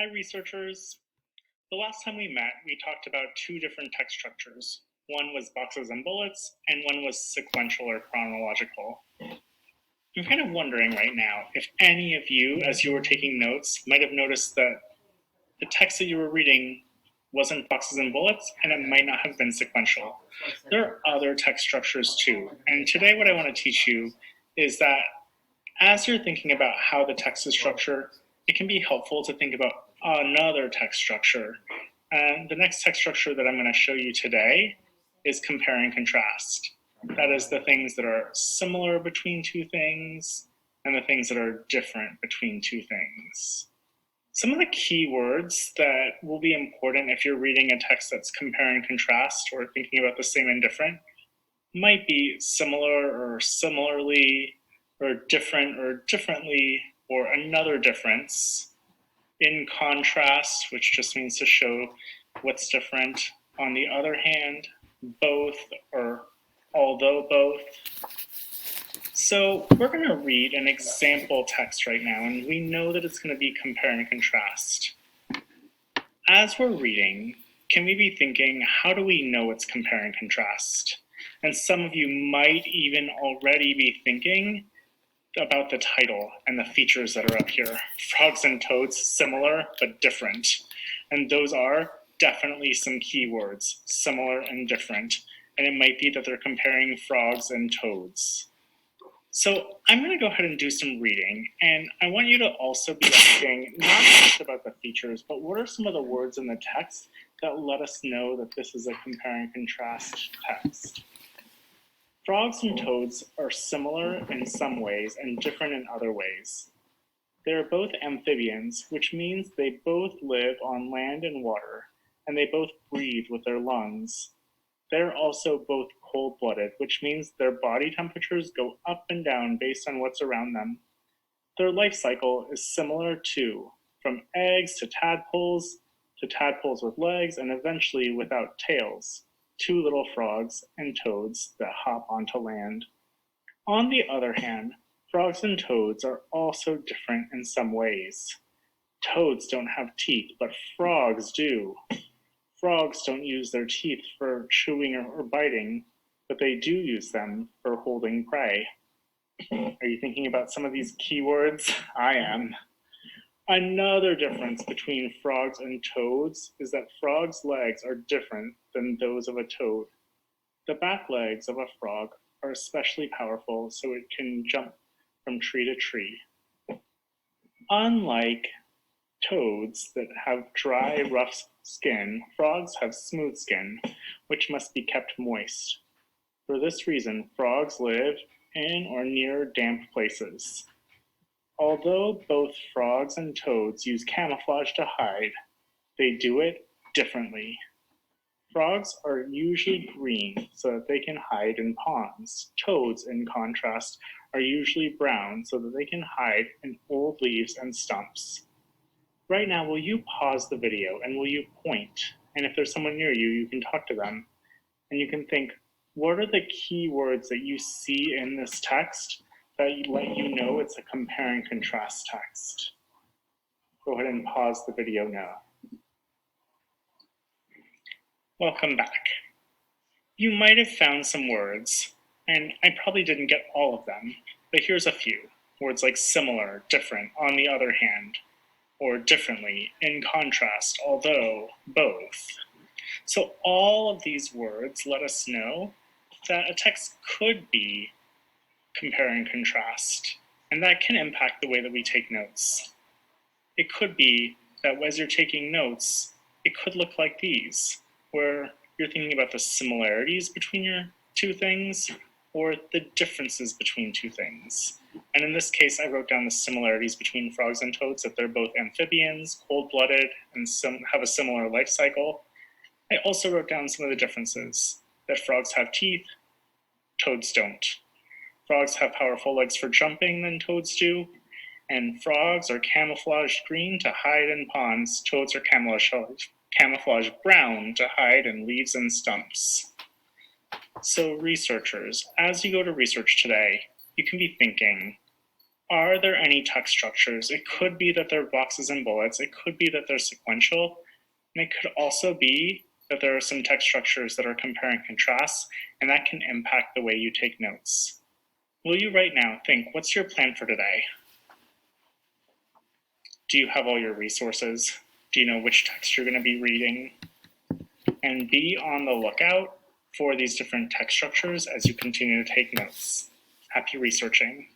Hi, researchers. The last time we met, we talked about two different text structures. One was boxes and bullets, and one was sequential or chronological. I'm kind of wondering right now if any of you, as you were taking notes, might have noticed that the text that you were reading wasn't boxes and bullets, and it might not have been sequential. There are other text structures too, and today what I want to teach you is that as you're thinking about how the text is structured, it can be helpful to think about another text structure. And the next text structure that I'm going to show you today is compare and contrast. That is the things that are similar between two things and the things that are different between two things. Some of the key words that will be important if you're reading a text that's compare and contrast or thinking about the same and different might be similar or similarly, or different or differently, or another difference. In contrast, which just means to show what's different. On the other hand, both or although both. So we're going to read an example text right now, and we know that it's going to be compare and contrast. As we're reading, can we be thinking, how do we know it's compare and contrast? And some of you might even already be thinking about the title and the features that are up here. Frogs and toads, similar but different. And those are definitely some keywords, similar and different. And it might be that they're comparing frogs and toads. So I'm going to go ahead and do some reading. And I want you to also be asking not just about the features, but what are some of the words in the text that let us know that this is a compare and contrast text? Frogs and toads are similar in some ways and different in other ways. They are both amphibians, which means they both live on land and water, and they both breathe with their lungs. They're also both cold-blooded, which means their body temperatures go up and down based on what's around them. Their life cycle is similar too, from eggs to tadpoles with legs, and eventually without tails. Two little frogs and toads that hop onto land. On the other hand, frogs and toads are also different in some ways. Toads don't have teeth, but frogs do. Frogs don't use their teeth for chewing or biting, but they do use them for holding prey. Are you thinking about some of these keywords? I am. Another difference between frogs and toads is that frogs' legs are different than those of a toad. The back legs of a frog are especially powerful, so it can jump from tree to tree. Unlike toads that have dry, rough skin, frogs have smooth skin, which must be kept moist. For this reason, frogs live in or near damp places. Although both frogs and toads use camouflage to hide, they do it differently. Frogs are usually green so that they can hide in ponds. Toads, in contrast, are usually brown so that they can hide in old leaves and stumps. Right now, will you pause the video and will you point? And if there's someone near you, you can talk to them. And you can think, what are the key words that you see in this text that let you know it's a compare and contrast text? Go ahead and pause the video now. Welcome back. You might have found some words, and I probably didn't get all of them, but here's a few. Words like similar, different, on the other hand, or differently, in contrast, although, both. So all of these words let us know that a text could be compare and contrast, and that can impact the way that we take notes. It could be that as you're taking notes, it could look like these, where you're thinking about the similarities between your two things or the differences between two things. And in this case, I wrote down the similarities between frogs and toads, that they're both amphibians, cold-blooded, and have a similar life cycle. I also wrote down some of the differences, that frogs have teeth, toads don't. Frogs have powerful legs for jumping than toads do, and frogs are camouflaged green to hide in ponds. Toads are camouflaged brown to hide in leaves and stumps. So researchers, as you go to research today, you can be thinking, are there any text structures? It could be that they're boxes and bullets. It could be that they're sequential. And it could also be that there are some text structures that are compare and contrast, and that can impact the way you take notes. Will you right now think, what's your plan for today? Do you have all your resources? Do you know which text you're going to be reading? And be on the lookout for these different text structures as you continue to take notes. Happy researching.